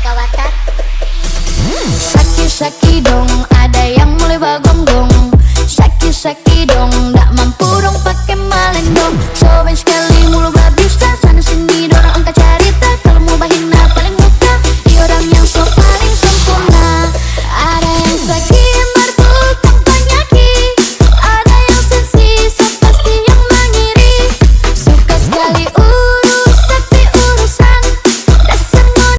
Kawatar. Saki dong, ada yang mulai bagonggong. Saki dong, nggak mampu dong pakai malendong. Sobat